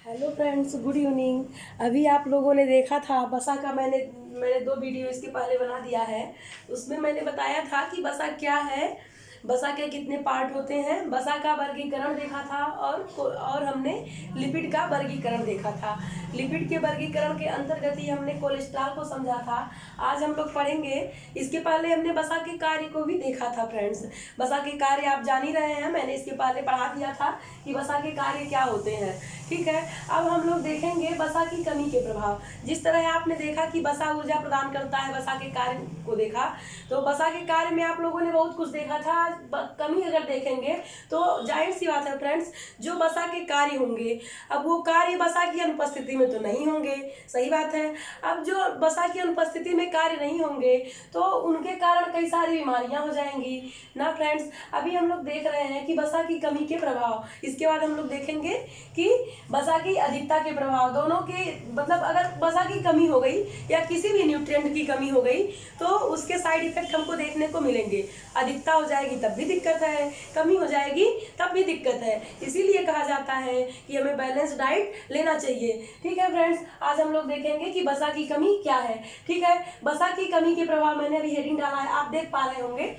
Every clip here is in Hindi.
Hello friends, good evening. अभी आप लोगों ने देखा था बसा का मैंने 2 वीडियो इसके पहले बना दिया है। उसमें मैंने बताया था कि बसा क्या है, बसा के कितने पार्ट होते हैं। बसा का वर्गीकरण देखा था और हमने लिपिड का वर्गीकरण देखा था। लिपिड के वर्गीकरण के अंतर्गत ही हमने कोलेस्ट्रॉल को समझा था। आज हम लोग पढ़ेंगे। इसके पहले हमने बसा के कार्य को भी देखा था फ्रेंड्स। बसा के कार्य आप जान ही रहे हैं, मैंने इसके पहले पढ़ा दिया था कि बसा के कार्य क्या होते हैं। ठीक है, अब हम लोग देखेंगे बसा की कमी के प्रभाव। जिस तरह आपने देखा कि बसा ऊर्जा प्रदान करता है, बसा के कार्य को देखा, तो बसा के कार्य में आप लोगों ने बहुत कुछ देखा था। आज कमी अगर देखेंगे तो जाहिर सी बात है फ्रेंड्स, जो बसा के कार्य होंगे, अब वो कार्य बसा की अनुपस्थिति में तो नहीं होंगे, सही बात है। अब जो बसा की अनुपस्थिति में कार्य नहीं होंगे तो उनके कारण कई सारी बीमारियां हो जाएंगी ना फ्रेंड्स। अभी हम लोग देख रहे हैं कि बसा की कमी के प्रभाव, इसके बाद हम लोग देखेंगे कि बसा की अधिकता के प्रभाव। दोनों के मतलब अगर बसा की कमी हो गई या किसी भी न्यूट्रिएंट की कमी हो गई तो उसके साइड इफेक्ट हमको देखने को मिलेंगे। अधिकता हो जाएगी तब भी दिक्कत है, कमी हो जाएगी तब भी दिक्कत है। इसीलिए कहा जाता है कि हमें बैलेंस डाइट लेना चाहिए। ठीक है फ्रेंड्स, आज हम लोग देखेंगे कि बसा की कमी क्या है। ठीक है, बसा की कमी के प्रभाव मैंने अभी हेडिंग डाला है, आप देख पा रहे होंगे,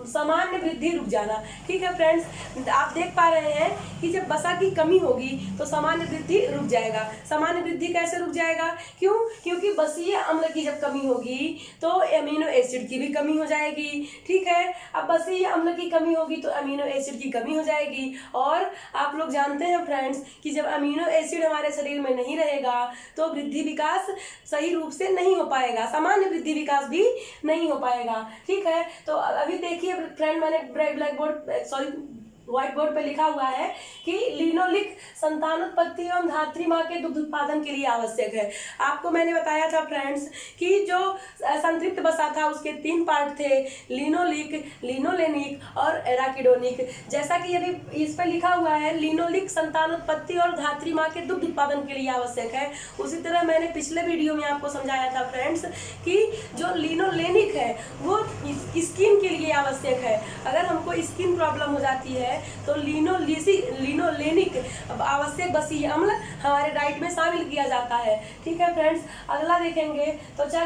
सामान्य वृद्धि रुक जाना। ठीक है फ्रेंड्स, आप देख पा रहे हैं कि जब बसा की कमी होगी तो सामान्य वृद्धि रुक जाएगा। सामान्य वृद्धि कैसे रुक जाएगा? क्यों? क्योंकि बसीय अम्ल की जब कमी होगी तो अमीनो एसिड की भी कमी हो जाएगी। ठीक है, अब बसीय अम्ल की कमी होगी तो अमीनो एसिड की कमी हो जाएगी। और आप लोग जानते हैं फ्रेंड्स कि जब अमीनो एसिड हमारे शरीर में नहीं रहेगा तो वृद्धि विकास सही रूप से नहीं हो पाएगा, सामान्य वृद्धि विकास भी नहीं हो पाएगा। ठीक है, तो अभी देखिए फ्रेंड, मैंने ब्लैक बोर्ड व्हाइट बोर्ड पे लिखा हुआ है कि लिनोलिक संतानोत्पत्ति एवं धात्री माँ के दुग्ध उत्पादन के लिए आवश्यक है। आपको मैंने बताया था फ्रेंड्स कि जो संतृप्त बसा था उसके 3 पार्ट थे, लिनोलिक, लिनोलेनिक और एराकिडोनिक। जैसा कि अभी इस पर लिखा हुआ है लिनोलिक संतानोत्पत्ति और धात्री माँ के दुग्ध उत्पादन के लिए आवश्यक है, उसी तरह मैंने पिछले वीडियो में आपको समझाया था फ्रेंड्स कि जो लिनोलेनिक है वो स्किन के लिए आवश्यक है। अगर हमको स्किन प्रॉब्लम हो जाती है तो लिनोलेनिक आवश्यक बसीय अम्ल हमारे डाइट में शामिल किया जाता है। ठीक है फ्रेंड्स, अगला देखेंगे त्वचा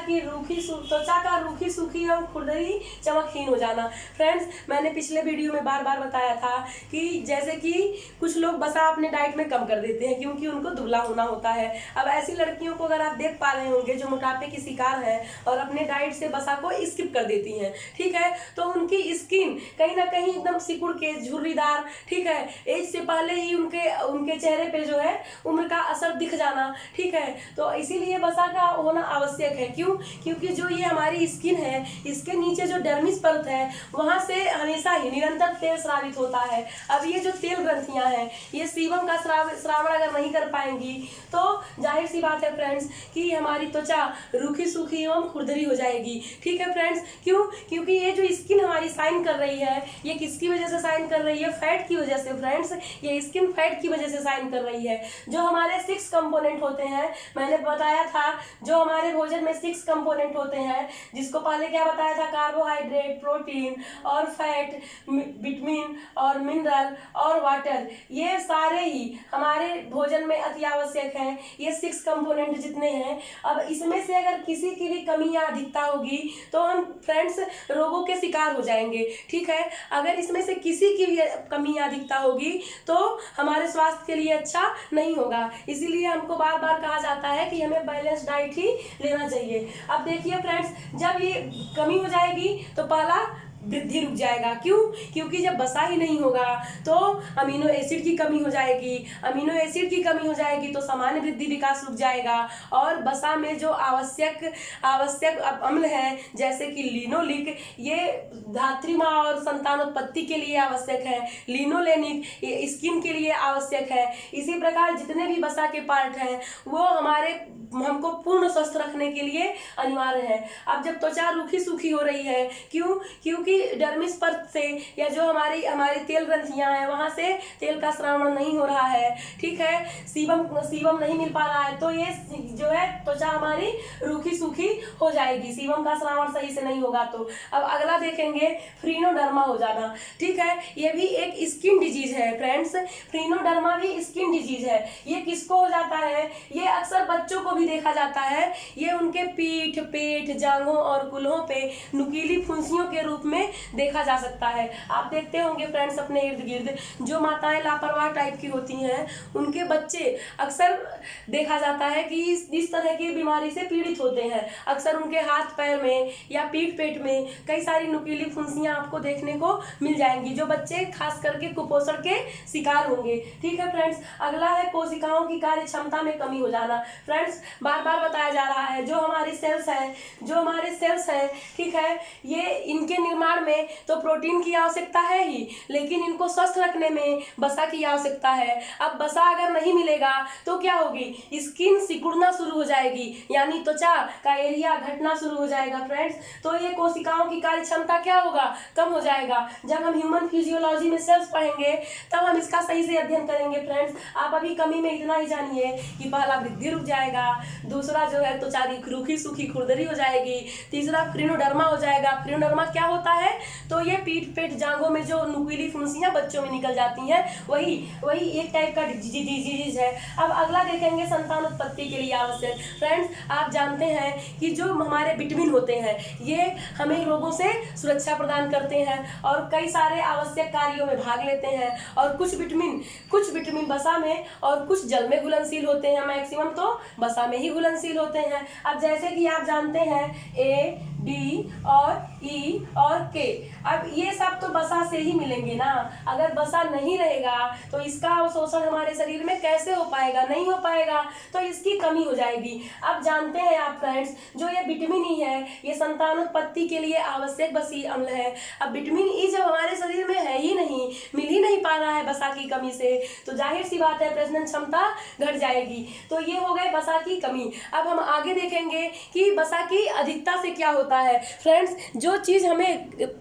का रूखी सूखी एवं खुरदरी चमकहीन हो जाना। फ्रेंड्स, मैंने पिछले वीडियो में बार बार बताया था कि जैसे कि कुछ लोग बसा अपने डाइट में कम कर देते हैं क्योंकि उनको दुबला होना होता है। अब ऐसी लड़कियों को अगर आप देख पा रहे होंगे जो मोटापे की शिकार है और अपने डाइट से बसा को स्किप कर देती हैं, ठीक है, तो उनकी स्किन कहीं ना कहीं एकदम सिकुड़ के झुर्रीदार, ठीक है, एज से पहले ही उनके चेहरे पे जो है उम्र का असर दिख जाना। ठीक है, तो इसीलिए बसा का होना आवश्यक है। क्यों? क्योंकि जो ये हमारी स्किन है, इसके नीचे जो डर्मिस परत है वहां से हमेशा ही निरंतर तेल स्रावित होता है। अब ये जो तेल ग्रंथियां हैं ये सीबम का श्रावण अगर नहीं कर पाएंगी तो जाहिर सी बात है फ्रेंड्स कि हमारी त्वचा रूखी सूखी एवं खुरदरी हो जाएगी। ठीक है फ्रेंड्स, क्यों? क्योंकि ये जो स्किन हमारी साइन कर रही है ये किसकी वजह से साइन कर रही है? फैट की वजह से फ्रेंड्स, ये स्किन फैट की वजह से साइन कर रही है। जो हमारे 6 कंपोनेंट होते हैं, मैंने बताया था जो हमारे भोजन में 6 कंपोनेंट होते हैं, जिसको पहले क्या बताया था? कार्बोहाइड्रेट, प्रोटीन और फैट, विटामिन और मिनरल और वाटर, ये सारे ही हमारे भोजन में अति आवश्यक है। ये 6 कंपोनेंट जितने हैं, अब इसमें से अगर किसी की भी कमी या अधिकता होगी तो हम फ्रेंड्स रोगों के शिकार हो जाएंगे। ठीक है, अगर इसमें से किसी की भी कमी या अधिकता होगी तो हमारे स्वास्थ्य के लिए अच्छा नहीं होगा। इसीलिए हमको बार बार कहा जाता है कि हमें बैलेंस डाइट ही लेना चाहिए। अब देखिए फ्रेंड्स, जब ये कमी हो जाएगी तो पहला वृद्धि रुक जाएगा। क्यों? क्योंकि जब बसा ही नहीं होगा तो अमीनो एसिड की कमी हो जाएगी। अमीनो एसिड की कमी हो जाएगी तो सामान्य वृद्धि विकास रुक जाएगा और बसा में जो आवश्यक अम्ल है जैसे कि लिनोलिक, ये धात्री माँ और संतानोत्पत्ति के लिए आवश्यक है। लिनोलेनिक ये स्किन के लिए आवश्यक है। इसी प्रकार जितने भी बसा के पार्ट हैं वो हमारे हमको पूर्ण स्वस्थ रखने के लिए अनिवार्य है। अब जब त्वचा रूखी सूखी हो रही है, क्योंकि डर्मिस पर से या जो हमारी हमारी तेल ग्रंथियां हैं वहां से तेल का श्रावण नहीं हो रहा है, ठीक है, सीबम नहीं मिल पा रहा है, तो ये जो है त्वचा हमारी रूखी सूखी हो जाएगी, सीबम का श्रावण सही से नहीं होगा। तो अब अगला देखेंगे फ्रीनोडर्मा हो जाना, ठीक है, ये भी एक स्किन डिजीज है फ्रेंड्स। फ्रीनोडर्मा भी स्किन डिजीज है। ये किसको हो जाता है? ये अक्सर बच्चों को भी देखा जाता है। ये उनके पीठ, पेट, जांघों और कूल्हों पे नुकीली फुंसियों के रूप में देखा जा सकता है। आप देखते होंगे फ्रेंड्स अपने इर्द गिर्द जो माताएं लापरवाह टाइप की होती हैं, उनके बच्चे अक्सर देखा जाता है कि इस तरह की बीमारी से पीड़ित होते हैं। अक्सर उनके हाथ पैर में या पीठ पेट में कई सारी नुकीली फुंसियां आपको देखने को मिल जाएंगी, जो बच्चे खास करके कुपोषण के शिकार होंगे, ठीक है फ्रेंड्स। अगला है कोशिकाओं की कार्य क्षमता में कमी हो जाना। फ्रेंड्स बार बार बताया जा रहा है, जो हमारे सेल्स हैं, ठीक है, ये इनके निर्माण में तो प्रोटीन की आवश्यकता है ही, लेकिन इनको स्वस्थ रखने में वसा की आवश्यकता है। अब वसा अगर नहीं मिलेगा तो क्या होगी? स्किन सिकुड़ना शुरू हो जाएगी, यानी त्वचा का एरिया घटना शुरू हो जाएगा फ्रेंड्स। तो ये कोशिकाओं की कार्य क्षमता क्या होगा? कम हो जाएगा। जब हम ह्यूमन फिजियोलॉजी में सेल्स पढ़ेंगे तब हम इसका सही से अध्ययन करेंगे फ्रेंड्स। आप अभी कमी में इतना ही जानिए कि पहला वृद्धि रुक जाएगा, दूसरा जो है त्वचा रूखी सूखी खुरदरी हो जाएगी, तीसरा फ्रीनोडर्मा हो जाएगा। फ्रीनोडर्मा क्या होता है? तो ये पीठ पेट जांघों में जो नुकीली फुंसियां बच्चों में निकल जाती हैं, वही एक टाइप का डिजीज है। अब अगला देखेंगे संतान उत्पत्ति के लिए आवश्यक। फ्रेंड्स आप जानते हैं कि जो हमारे विटामिन होते हैं ये हमें रोगों से सुरक्षा प्रदान करते हैं और कई सारे आवश्यक कार्यों में भाग लेते हैं। और कुछ विटामिन वसा में और कुछ जल में घुलनशील होते हैं, मैक्सिमम तो वसा में ही घुलनशील होते हैं। अब जैसे कि आप जानते हैं ए, डी और ई और के, अब ये सब तो वसा से ही मिलेंगे ना। अगर वसा नहीं रहेगा तो इसका अवशोषण हमारे शरीर में कैसे हो पाएगा? नहीं हो पाएगा, तो इसकी कमी हो जाएगी। अब जानते हैं आप फ्रेंड्स, जो ये विटामिन ई है ये संतानोत्पत्ति के लिए आवश्यक वसीय अम्ल है। अब विटामिन ई जब हमारे शरीर में है ही नहीं, मिल ही नहीं पा रहा है वसा की कमी से, तो जाहिर सी बात है प्रजनन क्षमता घट जाएगी। तो ये हो गए वसा की कमी। अब हम आगे देखेंगे कि वसा की अधिकता से क्या होता है। फ्रेंड्स जो चीज हमें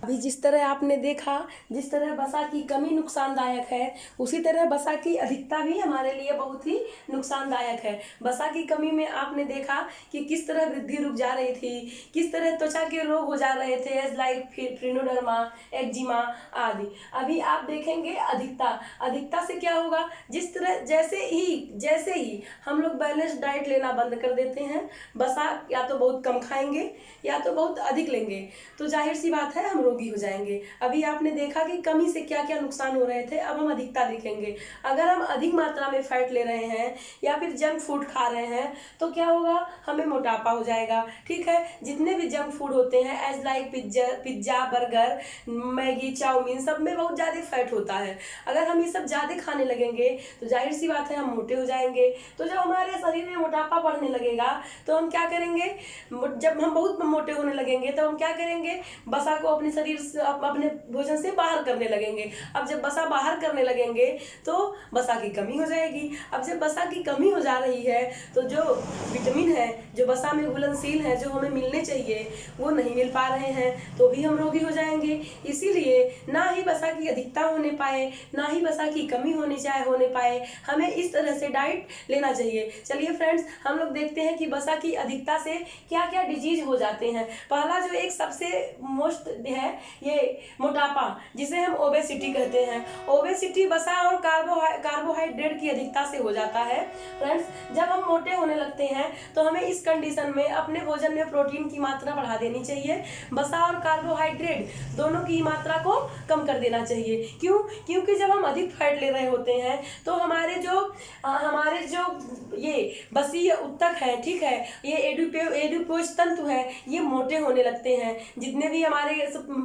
अभी जिस तरह आपने देखा, जिस तरह वसा की कमी नुकसानदायक है, उसी तरह वसा की अधिकता भी हमारे लिए बहुत ही नुकसानदायक है। वसा की कमी में आपने देखा कि किस तरह वृद्धि रुक जा रही थी, किस तरह त्वचा के रोग हो जा रहे थे, एज लाइक फ्रीनोडर्मा, एक्जिमा आदि। अभी आप देखेंगे अधिकता से क्या होगा? जिस तरह जैसे ही हम लोग बैलेंस डाइट लेना बंद कर देते हैं, वसा या तो बहुत कम खाएंगे या तो बहुत अधिक लेंगे, तो जाहिर सी बात है हम रोगी हो जाएंगे। अभी आपने देखा कि कमी से क्या क्या नुकसान हो रहे थे, अब हम अधिकता देखेंगे। अगर हम अधिक मात्रा में फैट ले रहे हैं या फिर जंक फूड खा रहे हैं तो क्या होगा? हमें मोटापा हो जाएगा, ठीक है। जितने भी जंक फूड होते हैं as like pizza, burger, Maggi, chow mein, सब में बहुत ज़्यादा फैट होता है। अगर हम ये सब ज़्यादा खाने लगेंगे तो जाहिर सी बात है हम मोटे हो जाएंगे। तो जब हमारे शरीर में मोटापा बढ़ने लगेगा तो हम क्या करेंगे? जब हम बहुत मोटे होने लगेंगे तो हम क्या करेंगे? वसा को अपने शरीर से, अपने भोजन से बाहर करने लगेंगे। अब जब वसा बाहर करने लगेंगे तो वसा की कमी हो जाएगी। अब जब वसा की कमी हो जा रही है तो जो विटामिन है, जो वसा में घुलनशील है, जो हमें मिलने चाहिए, वो नहीं मिल पा रहे हैं, तो भी हम रोगी हो जाएंगे। इसीलिए ना ही वसा की अधिकता होने पाए, ना ही वसा की कमी होने पाए, हमें इस तरह से डाइट लेना चाहिए। चलिए फ्रेंड्स हम लोग देखते हैं कि वसा की अधिकता से क्या क्या डिजीज हो जाते हैं। पहला जो एक सबसे मोस्ट है ये मोटापा, जिसे हम ओबेसिटी कहते हैं। ओबेसिटी वसा और कार्बोहाइड्रेट की अधिकता से हो जाता है। फ्रेंड्स जब हम मोटे होने लगते हैं तो हमें इस कंडीशन में अपने भोजन में प्रोटीन की मात्रा बढ़ा देनी चाहिए, वसा और कार्बोहाइड्रेट दोनों की मात्रा को कम कर देना चाहिए। क्योंकि जब हम अधिक फैट ले रहे होते हैं तो हमारे जो ये वसीय उत्तक है, ठीक है, ये एडिपोज तंतु है, ये मोटे होने लगते हैं। जितने भी हमारे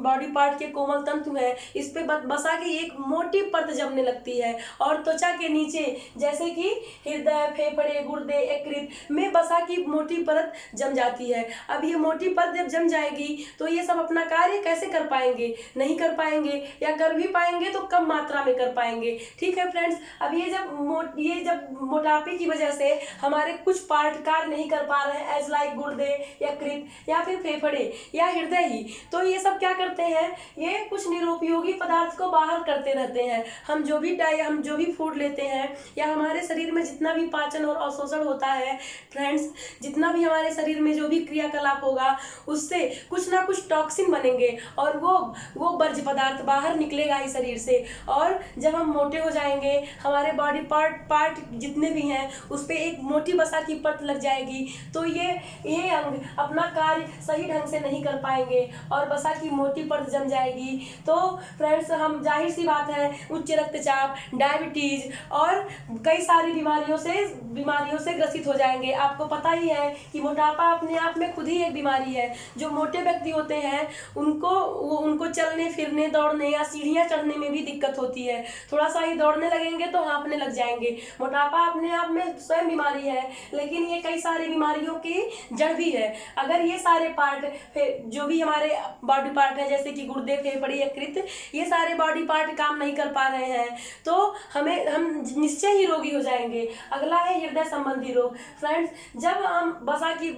बॉडी पार्ट के कोमल तंतु है, इस पे वसा की एक मोटी परत जमने लगती है और त्वचा के नीचे जैसे कि हृदय, फेफड़े, गुर्दे, यकृत में वसा की मोटी परत जम जाती है। अब ये मोटी परत जब जम जाएगी तो ये सब अपना कार्य कैसे कर पाएंगे? नहीं कर पाएंगे, या कर भी पाएंगे तो कम मात्रा में कर पाएंगे। ठीक है फ्रेंड्स, अब ये जब मोटापे की वजह से हमारे कुछ पार्ट कार्य नहीं कर पा रहे हैं, एज लाइक गुर्दे, यकृत या फिर फेफड़े या हृदय ही, तो ये सब क्या करते हैं, ये कुछ निरुपयोगी पदार्थ को बाहर करते रहते हैं। हम जो भी फूड लेते हैं या हमारे शरीर में जितना भी पाचन और अवशोषण होता है फ्रेंड्स, जितना भी हमारे शरीर में जो भी क्रियाकलाप होगा उससे कुछ ना कुछ टॉक्सिन बनेंगे और वो वर्ज्य पदार्थ बाहर निकलेगा ही शरीर से। और जब हम मोटे हो जाएंगे, हमारे बॉडी पार्ट जितने भी हैं उस पर एक मोटी वसा की परत लग जाएगी, तो ये अंग अपना कार्य सही ढंग से नहीं कर पाएंगे और वसा की मोटी परत जम जाएगी। तो फ्रेंड्स, हम जाहिर सी बात है उच्च रक्तचाप, डायबिटीज और कई सारी बीमारियों से ग्रसित हो जाएंगे। आपको पता ही है कि मोटापा अपने आप में खुद ही एक बीमारी है। जो मोटे व्यक्ति होते हैं उनको चलने फिरने, दौड़ने या सीढ़ियां चढ़ने में भी दिक्कत होती है। थोड़ा सा ही दौड़ने लगेंगे तो हाँफने लग जाएंगे। मोटापा अपने आप में स्वयं बीमारी है, लेकिन ये कई सारी बीमारियों की जड़ भी है। अगर ये सारे पार्ट जो भी हमारे बॉडी पार्ट है, जैसे कि गुर्दे, फेफड़े, यकृत, ये सारे बॉडी पार्ट काम नहीं कर पा रहे हैं तो हम निश्चय ही रोगी हो जाएंगे। अगला है हृदय संबंधी रोग। फ्रेंड्स, जब हम वसा की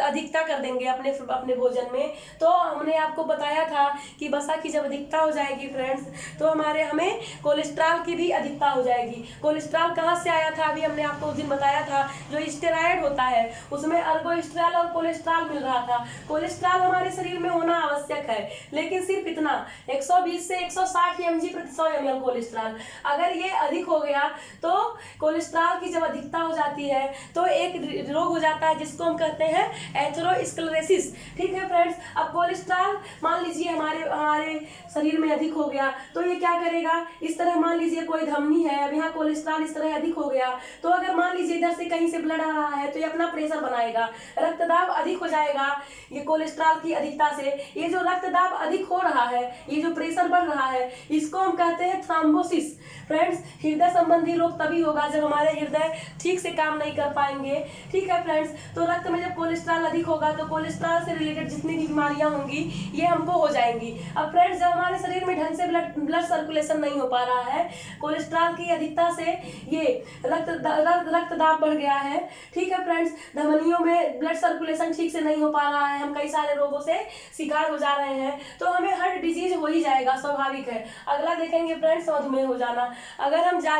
अधिकता कर देंगे अपने भोजन में, तो हमने आपको बताया था कि वसा की जब अधिकता हो जाएगी फ्रेंड्स, तो हमें कोलेस्ट्रॉल की भी अधिकता हो जाएगी। कोलेस्ट्रॉल कहाँ से आया था? अभी हमने आपको उस दिन बताया था, जो स्टेरॉयड होता है उसमें अल्बोस्ट्रॉल और कोलेस्ट्रॉल मिल रहा था। कोलेस्ट्रॉल हमारे शरीर में होना आवश्यक है, लेकिन सिर्फ इतना 120 से 160 mg प्रति 100 ml कोलेस्ट्रॉल। अगर ये अधिक हो गया तो कोलेस्ट्रॉल की जब अधिकता हो जाती है तो एक रोग हो जाता है जिसको हम कहते हैं एथेरोस्क्लेरोसिस। ठीक है फ्रेंड्स, अब कोलेस्ट्रॉल मान लीजिए हमारे शरीर में अधिक हो गया तो ये क्या करेगा, इस तरह मान लीजिए कोई धमनी है, अब यहाँ कोलेस्ट्रॉल इस तरह अधिक हो गया तो अगर मान लीजिए इधर से कहीं से ब्लड आ रहा है तो ये अपना प्रेशर बनाएगा, रक्तदाब अधिक हो जाएगा। ये कोलेस्ट्रॉल की अधिकता से ये जो रक्तदाब अधिक हो रहा है, ये जो प्रेशर बढ़ रहा है, इसको हम कहते हैं थ्रोम्बोसिस। फ्रेंड्स, हृदय संबंधी रोग तभी होगा जब हमारे हृदय ठीक से काम नहीं कर पाएंगे। ठीक है फ्रेंड्स, तो रक्त में जब कोलेस्ट्रॉल अधिक होगा तो कोलेस्ट्रॉल से रिलेटेड जितनी भी बीमारियां होंगी ये हमको हो जाएंगी। अब फ्रेंड्स, जब हमारे शरीर में ढंग से ब्लड सर्कुलेशन नहीं हो पा रहा है, कोलेस्ट्रॉल की अधिकता से ये रक्तदाब बढ़ गया है। ठीक है फ्रेंड्स, धमनियों में ब्लड सर्कुलेशन ठीक से नहीं हो पा रहा है, हम कई सारे रोगों से शिकार हो जा रहे हैं, तो हमें हार्ट डिजीज हो ही जाएगा, स्वाभाविक है। अगला देखेंगे फ्रेंड्स, मधुमेह हो जाना। अगर हम ज़्यादा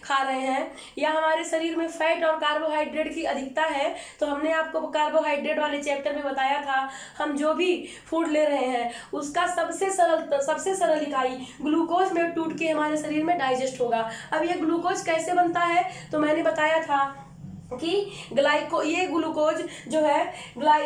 खा रहे हैं या हमारे शरीर में फैट और कार्बोहाइड्रेट की अधिकता है, तो हमने आपको कार्बोहाइड्रेट वाले चैप्टर में बताया था, हम जो भी फूड ले रहे हैं उसका सबसे सरल इकाई ग्लूकोज में टूट के हमारे शरीर में डाइजेस्ट होगा। अब ये ग्लूकोज कैसे बनता है, तो मैंने बताया था कि ये ग्लूकोज जो है,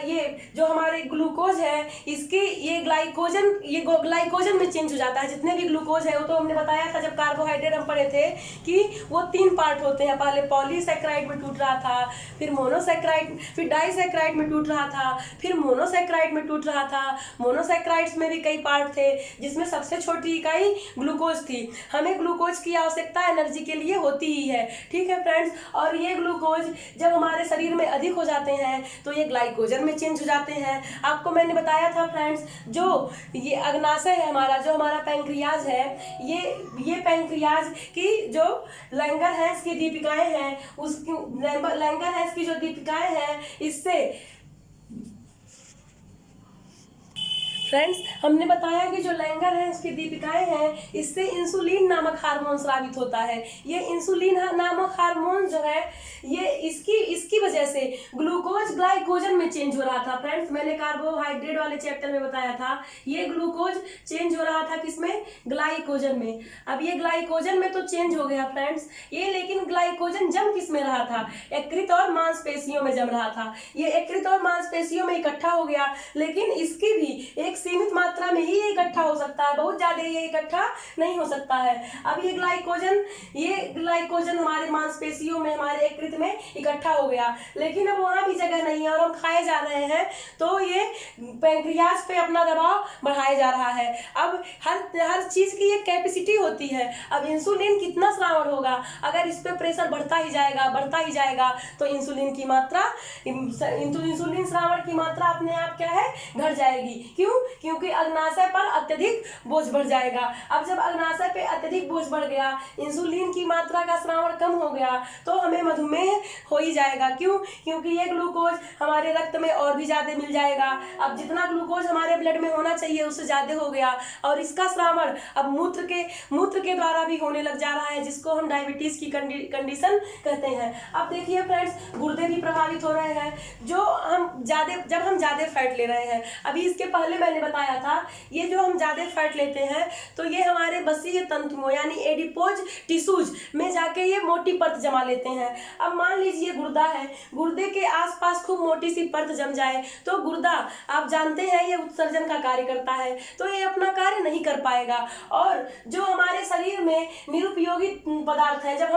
ये जो हमारे ग्लूकोज है इसके ये ग्लाइकोजन में चेंज हो जाता है। जितने भी ग्लूकोज है वो तो हमने बताया था जब कार्बोहाइड्रेट हम पढ़े थे कि वो 3 पार्ट होते हैं। पहले पॉलीसैकेराइड में टूट रहा था, फिर मोनोसैकेराइड, फिर डाइसैकेराइड में टूट रहा था, फिर मोनोसैकेराइड में टूट रहा था। मोनोसैकेराइड्स में भी कई पार्ट थे जिसमें सबसे छोटी इकाई ग्लूकोज थी। हमें ग्लूकोज की आवश्यकता एनर्जी के लिए होती ही है। ठीक है फ्रेंड्स, और ये ग्लूकोज जब हमारे शरीर में अधिक हो जाते हैं तो ये ग्लाइकोजन में चेंज हो जाते हैं। आपको मैंने बताया था फ्रेंड्स, जो ये अग्नाशय है हमारा, जो हमारा पैंक्रियाज है, ये पैंक्रियाज की जो लैंगरहैंस की दीपिकाएं हैं, उसकी लैंगरहैंस की जो दीपिकाएं हैं, इससे फ्रेंड्स हमने बताया कि जो लैंगरहैंस की दीपिकाएं हैं, इससे इंसुलिन नामक हार्मोन स्रावित होता है। ये इंसुलिन नामक हार्मोन जो है ये इसकी वजह से ग्लूकोज ग्लाइकोजन में चेंज हो रहा था। फ्रेंड्स, मैंने कार्बोहाइड्रेट वाले चैप्टर में बताया था, ये ग्लूकोज चेंज हो रहा था किसमें, ग्लाइकोजन में। अब ये ग्लाइकोजन में तो चेंज हो गया फ्रेंड्स, ये लेकिन ग्लाइकोजन जम किस में रहा था, यकृत और मांसपेशियों में जम रहा था। ये यकृत और मांसपेशियों में इकट्ठा हो गया, लेकिन इसकी भी एक सीमित मात्रा में ही इकट्ठा हो सकता है, बहुत ज्यादा ये इकट्ठा नहीं हो सकता है। अब ये ग्लाइकोजन हमारे मांसपेशियों में, हमारे यकृत यकृत में इकट्ठा हो गया, लेकिन अब वहाँ भी जगह नहीं है और हम खाए जा रहे हैं, तो ये पैंक्रियाज पे अपना दबाव बढ़ाया जा रहा है। अब हर चीज की एक कैपेसिटी होती है। अब इंसुलिन कितना श्रावण होगा, अगर इस पे प्रेशर बढ़ता ही जाएगा तो इंसुलिन की मात्रा, इंसुलिन श्रावण की मात्रा अपने आप क्या है, घट जाएगी। क्यों? क्योंकि अग्नाशय पर अत्यधिक बोझ बढ़ जाएगा। अब जब अग्नाशय पे अत्यधिक बोझ बढ़ गया, इंसुलिन की मात्रा का श्रावण कम हो गया, तो हमें मधुमेह हो ही जाएगा। क्यों? क्योंकि ये ग्लूकोज हमारे रक्त में और भी ज्यादा मिल जाएगा। अब जितना ग्लूकोज हमारे ब्लड में होना चाहिए उससे ज्यादा हो गया, और इसका श्रावण अब मूत्र के द्वारा भी होने लग जा रहा है, जिसको हम डायबिटीज की कंडीशन कहते हैं। अब देखिए फ्रेंड्स, गुर्दे भी प्रभावित हो रहे हैं, जब हम ज्यादा फैट ले रहे हैं। अभी इसके पहले मैंने बताया था, ये जो हम ज्यादा फैट लेते हैं तो ये हमारे बसीय तंतुओं यानी एडिपोज टिश्यूज में जाके ये मोटी परत जमा लेते हैं। अब मान लीजिए गुर्दा है, गुर्दे के आसपास खूब मोटी सी परत जम जाए तो गुर्दा, आप जानते हैं, ये उत्सर्जन का कार्य करता है, तो ये अपना कार्य नहीं कर पाएगा। और जो हमारे शरीर में निरुपयोगी पदार्थ है, जब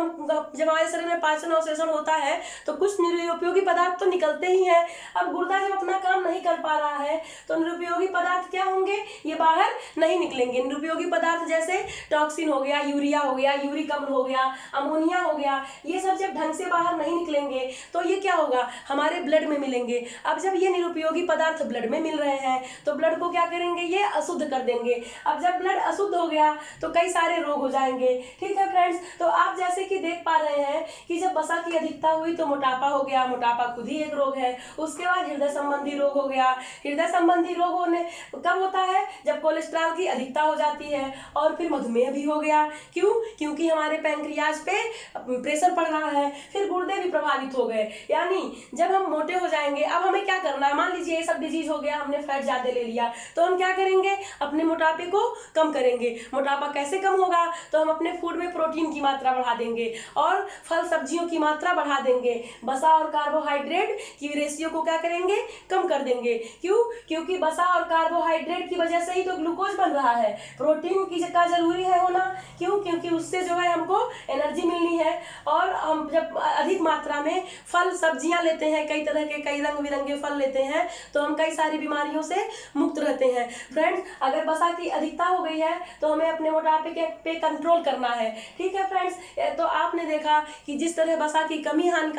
हमारे शरीर में पाचन अवशोषण होता है तो कुछ निरुपयोगी पदार्थ तो निकलते ही हैं। अब गुर्दा जब अपना काम नहीं कर पा रहा है तो निरुपयोगी पदार्थ क्या होंगे, ये बाहर नहीं निकलेंगे। निरुपयोगी पदार्थ जैसे टॉक्सिन हो गया, यूरिया हो गया, यूरिक अम्ल हो गया, अमोनिया हो गया, ये सब जब ढंग से बाहर नहीं निकलेंगे तो ये क्या होगा, हमारे ब्लड में मिलेंगे। अब जब ये निरुपयोगी पदार्थ ब्लड में मिल रहे हैं तो ब्लड को क्या करेंगे, ये अशुद्ध कर देंगे। अब जब ब्लड अशुद्ध हो गया तो कई सारे रोग हो जाएंगे। ठीक है फ्रेंड्स, तो आप जैसे कि देख पा रहे हैं कि जब वसा की अधिकता हुई तो मोटापा हो गया, मोटापा खुद ही एक रोग है। उसके बाद हृदय संबंधी रोग हो गया। हृदय संबंधी रोग होने कब होता है, जब कोलेस्ट्रॉल की अधिकता हो जाती है। और फिर मधुमेह भी हो गया। क्यों? क्योंकि हमारे पैंक्रियाज पे प्रेशर पड़ रहा है। फिर गुर्दे भी प्रभावित हो गए। यानी जब हम मोटे हो जाएंगे, अब हमें क्या करना है, मान लीजिए ये सब डिजीज हो गया, हमने फैट ज्यादा ले लिया, तो हम क्या करेंगे, अपने मोटापे को कम करेंगे। मोटापा कैसे कम होगा, तो हम अपने फूड में प्रोटीन की मात्रा बढ़ा देंगे और फल सब्जियों की मात्रा बढ़ा देंगे। वसा और कार्बोहाइड्रेट की रेशियो को क्या करेंगे, कम कर देंगे। क्यों? क्योंकि वसा और कार्बोहाइड्रेट की वजह से ही तो ग्लूकोज बन रहा है। प्रोटीन की का जरूरी है होना। क्यों? क्योंकि उससे जो है हमको एनर्जी मिलनी है। और हम जब अधिक मात्रा में फल सब्जियां लेते हैं, कई तरह के कई रंग बिरंगे फल लेते हैं, तो हम कई सारी बीमारियों से मुक्त रहते हैं। फ्रेंड्स, अगर वसा की अधिकता हो गई है तो हमें अपने मोटापे के पे कंट्रोल करना है। ठीक है फ्रेंड्स, तो आपने देखा कि जिस तरह वसा की कमी हानि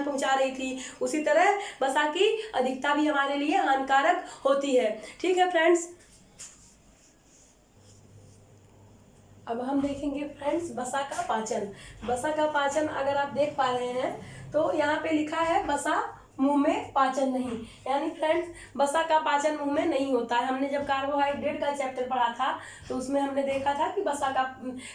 पहुंचा रही थी, उसी तरह वसा की अधिकता भी हमारे लिए हानिकारक होती है। ठीक है फ्रेंड्स, अब हम देखेंगे फ्रेंड्स वसा का पाचन। वसा का पाचन अगर आप देख पा रहे हैं तो यहाँ पे लिखा है वसा मुंह में पाचन नहीं। यानी फ्रेंड्स, वसा का पाचन मुंह में नहीं होता है। हमने जब कार्बोहाइड्रेट का चैप्टर पढ़ा था तो उसमें हमने देखा था कि वसा का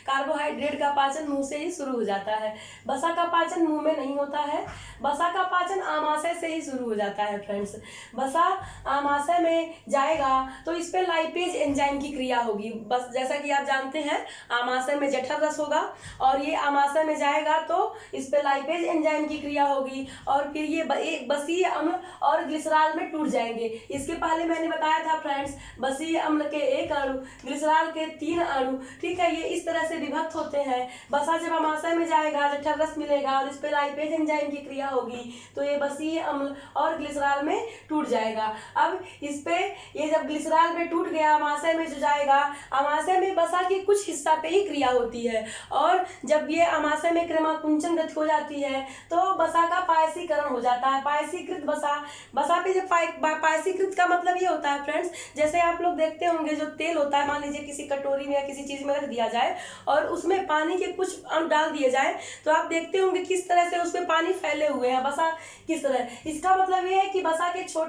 कार्बोहाइड्रेट का पाचन मुंह से ही शुरू हो जाता है। वसा का पाचन मुंह में नहीं होता है। वसा का पाचन आमाशय से ही शुरू हो जाता है। फ्रेंड्स, वसा आमाशय में जाएगा तो इस पर लाइपेज एंजाइम की क्रिया होगी। बस जैसा कि आप जानते हैं, आमाशय में जठर रस होगा और ये आमाशय में जाएगा तो इस पर लाइपेज एंजाइम की क्रिया होगी और फिर ये बसीय अम्ल और ग्लिसरॉल में टूट जाएंगे। इसके पहले मैंने बताया था फ्रेंड्स, बसीय अम्ल के 1 अणु, ग्लिसरॉल के 3 अणु। ठीक है, ये इस तरह से विभक्त होते हैं। वसा जब आमाशय में जाएगा, जठर रस मिलेगा और इस पर लाइपेज एंजाइम की क्रिया होगी तो ये बसीय अम्ल और ग्लिसरॉल में टूट जाएगा। अब इस पे ये जब ग्लिसरॉल में टूट गया, आमाशय में जो जाएगा, आमाशय में वसा की कुछ हिस्सा पे ही क्रिया होती है और जब ये आमाशय में क्रमाकुंचन गति हो जाती है तो वसा का पायसीकरण हो जाता है। पायसीकृत वसा पे जब पायसीकृत का मतलब ये होता है फ्रेंड्स, जैसे आप लोग देखते होंगे जो तेल होता है, मान लीजिए किसी कटोरी में या किसी चीज में रख दिया जाए और उसमें पानी के कुछ अणु डाल दिए जाए तो आप देखते होंगे किस तरह से उसमें पानी फैले हुए हैं। वसा किस तरह, इसका मतलब ये है कि वसा के छोटे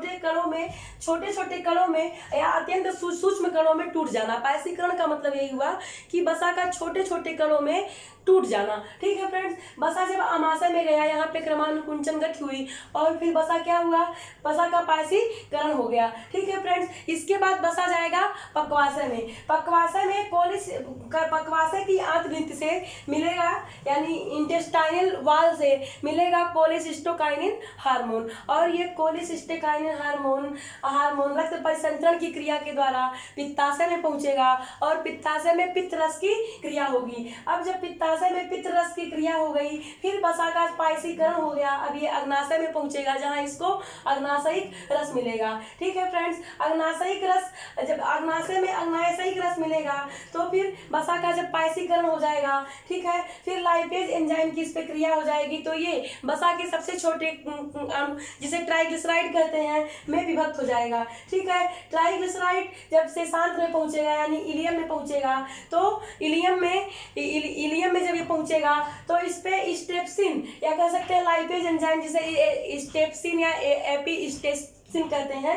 छोटे कणों में या अत्यंत सूक्ष्म कणों में टूट जाना। पायसीकरण का मतलब यही हुआ कि वसा का छोटे छोटे कणों में टूट जाना। ठीक है फ्रेंड्स, वसा जब आमाशय में गया, यहाँ पे क्रमानुकुंचन गति हुई और फिर वसा क्या हुआ, वसा का पायसीकरण हो गया। ठीक है फ्रेंड्स, इसके बाद वसा जाएगा पक्वाशय में। पक्वाशय में पक्वाशय की आंतग्रिंथ से मिलेगा, यानी इंटेस्टाइनल वाल से मिलेगा कोलेसिस्टोकाइनिन हार्मोन और ये कोलेसिस्टोकाइनिन हार्मोन रक्त परिसंचरण की क्रिया के द्वारा पित्ताशय में पहुंचेगा और पित्ताशय में पित्त रस की क्रिया होगी। अब जब पित्ताशय अग्नाशय में पित्त रस की क्रिया हो गई, फिर वसा का पायसीकरण हो गया, अब ये अग्नाशय में पहुंचेगा जहां इसको अग्नाशयिक रस मिलेगा। ठीक है फ्रेंड्स, अग्नाशयिक रस, जब अग्नाशय में अग्नाशयिक रस मिलेगा तो फिर वसा का जब पायसीकरण हो जाएगा, ठीक है, फिर लाइपेज एंजाइम की इस पे क्रिया हो जाएगी, तो ये वसा के सबसे छोटे जिसे ट्राइग्लिसराइड कहते हैं में विभक्त हो जाएगा। ठीक है, ट्राइग्लिसराइड जब से शांत में पहुंचेगा यानी इलियम में पहुंचेगा, तो इलियम में जब ये पहुंचेगा तो इस पे स्टेप्सिन या कह सकते हैं लाइपेज एंजाइम, जिसे स्टेप्सिन या एपीस्टेप्सिन कहते हैं,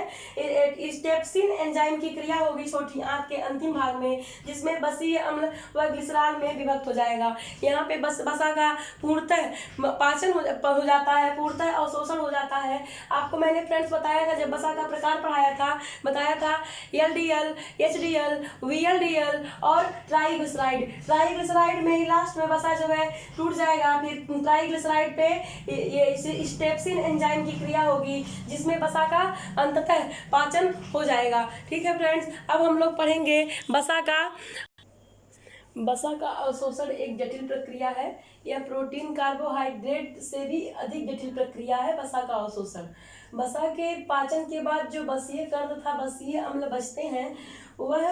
स्टेप्सिन एंजाइम की क्रिया होगी छोटी आंत के अंतिम भाग में, जिसमें बसीय अम्ल व ग्लिसरॉल में विभक्त हो जाएगा। यहाँ पे वसा का पूर्णतः पाचन हो जाता है, पूर्णतः अवशोषण हो जाता है। आपको मैंने फ्रेंड्स बताया था जब वसा का प्रकार बताया था LDL, HDL, VLDL और ट्राइग्लिसराइड। ट्राइग्लिसराइड में ही लास्ट में वसा जो है टूट जाएगा, फिर ट्राइग्लिसराइड पे ये स्टेप्सिन एंजाइम की क्रिया होगी, जिसमें वसा का अंततः पाचन हो जाएगा। ठीक है फ्रेंड्स, अब हम लोग पढ़ेंगे वसा का अवशोषण एक जटिल प्रक्रिया है। यह प्रोटीन कार्बोहाइड्रेट से भी अधिक जटिल प्रक्रिया है वसा का अवशोषण। वसा के पाचन के बाद जो वसीय कण तथा वसीय अम्ल बचते हैं वह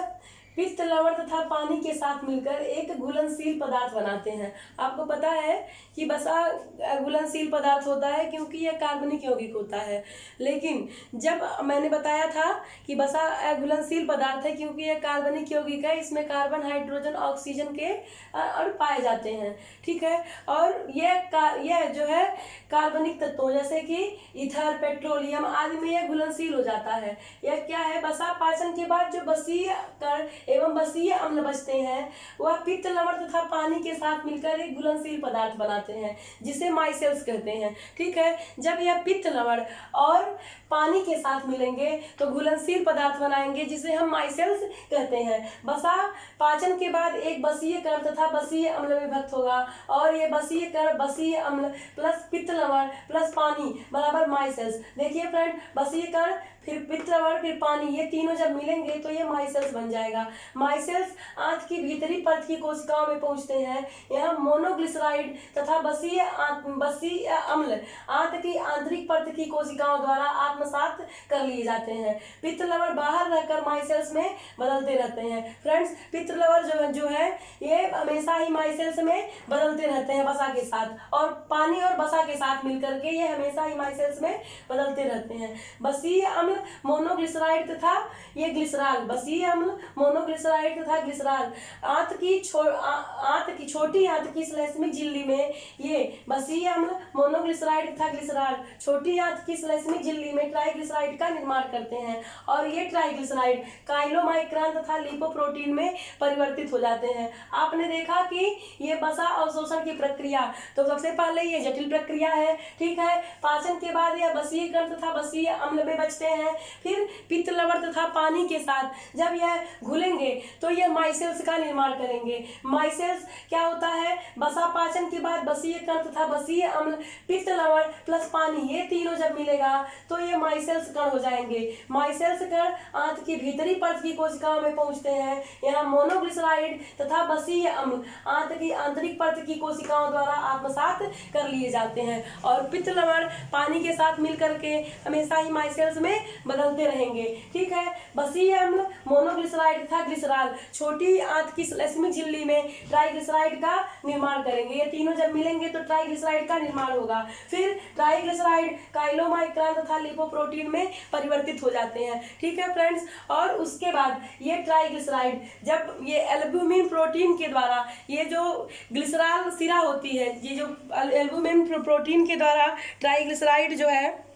पित्त, लवण तथा पानी के साथ मिलकर एक घुलनशील पदार्थ बनाते हैं। आपको पता है कि वसा घुलनशील पदार्थ होता है क्योंकि यह कार्बनिक यौगिक होता है, लेकिन जब मैंने बताया था कि वसा घुलनशील पदार्थ है क्योंकि यह कार्बनिक यौगिक है, इसमें कार्बन, हाइड्रोजन, ऑक्सीजन के अणु पाए जाते हैं। ठीक है, और यह जो है कार्बनिक तत्वों जैसे कि ईथर, पेट्रोलियम आदि में यह घुलनशील हो जाता है। यह क्या है, वसा पाचन के बाद जो वसीय कण एवं वसीय अम्ल बचते हैं वह पित्त, लवण तथा पानी के साथ मिलकर एक घुलनशील पदार्थ बनाते हैं जिसे माइसेल्स कहते हैं। ठीक है, जब यह पित्त, लवण और पानी के साथ मिलेंगे तो घुलनशील पदार्थ बनाएंगे जिसे हम माइसेल्स कहते हैं। वसा पाचन के बाद एक वसीय कण तथा वसीय अम्ल में विभक्त होगा और ये वसीय कण, वसीय अम्ल प्लस पित्त, लवण प्लस पानी बराबर माइसेल्स। देखिए फ्रेंड, वसीय कण फिर पित्त, लवण फिर पानी, ये तीनों जब मिलेंगे तो ये माइसेल्स बन जाएगा। माइसेल्स आंत की भीतरी परत की कोशिकाओं में पहुंचते हैं। यहाँ मोनोग्लिसराइड तथा वसीय अम्ल आंत की आंतरिक परत की कोशिकाओं द्वारा आत्मसात कर लिए जाते हैं। पित्त, लवण बाहर रहकर माइसेल्स में बदलते रहते हैं। फ्रेंड्स, पित्त, लवण जो है ये हमेशा ही माइसेल्स में बदलते रहते हैं वसा के साथ, और पानी और वसा के साथ मिलकर के ये हमेशा ही माइसेल्स में बदलते रहते हैं। वसीय अम्ल मोनोग्लिसराइड तथा ये ग्लिसरॉल, वसीय अम्ल मोनोग्लिसराइड तथा ग्लिसरॉल आंत की छोटी आंत की श्लेष्मिक झिल्ली में ये वसीय अम्ल मोनोग्लिसराइड तथा ग्लिसरॉल छोटी आंत की श्लेष्मिक झिल्ली में ट्राइग्लिसराइड का निर्माण करते हैं, और ये ट्राइग्लिसराइड काइलोमाइक्रान तथा लिपोप्रोटीन में परिवर्तित हो जाते हैं। आपने देखा कि ये वसा अवशोषण की प्रक्रिया, तो सबसे पहले ये जटिल प्रक्रिया है। ठीक है, पाचन के बाद यह वसीय कण तथा वसीय अम्ल में बचते हैं, फिर पित्त, लवण तथा पानी के साथ जब यह घुलेंगे तो यह माइसेल्स का निर्माण करेंगे। माइसेल्स क्या होता है, वसा पाचन के बाद वसीय कण तथा वसीय अम्ल, पित्त, लवण प्लस पानी, ये तीनों जब मिलेगा तो ये माइसेल्स कण हो जाएंगे। माइसेल्स कण आंत की भीतरी परत की कोशिकाओं में पहुंचते हैं। यहाँ मोनोग्लिसराइड तथा वसीय अम्ल आंत की आंतरिक परत की कोशिकाओं द्वारा आत्मसात कर लिए जाते हैं, और पित्त, लवण पानी के साथ मिलकर के हमेशा ही माइसेल्स में बदलते रहेंगे। ठीक है, वसीय अम्ल मोनोग्लिसराइड तथा ग्लिसरॉल छोटी आंत की श्लेष्मिक झिल्ली में ट्राइग्लिसराइड का निर्माण करेंगे। ये तीनों जब मिलेंगे तो ट्राइग्लिसराइड का निर्माण होगा। फिर ट्राइग्लिसराइड काइलोमाइक्रान तथा लिपोप्रोटीन में परिवर्तित हो जाते हैं। ठीक है फ्रेंड्स, और उसके बाद ये ट्राइग्लिसराइड जब ये एल्ब्यूमिन प्रोटीन के द्वारा, ये जो ग्लिसरॉल सिरा होती है, ये जो एल्ब्यूमिन प्रोटीन के द्वारा ट्राइग्लिसराइड जो है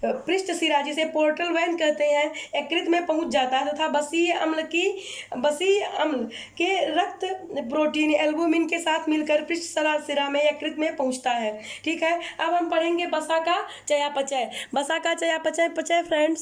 पृष्ठ सिरा जिसे पोर्टल वैन कहते हैं यकृत में पहुंच जाता है तथा वसीय अम्ल के रक्त प्रोटीन एल्बुमिन के साथ मिलकर पृष्ठ सिरा में यकृत में पहुंचता है। ठीक है, अब हम पढ़ेंगे वसा का चयापचय। वसा का चयापचय फ्रेंड्स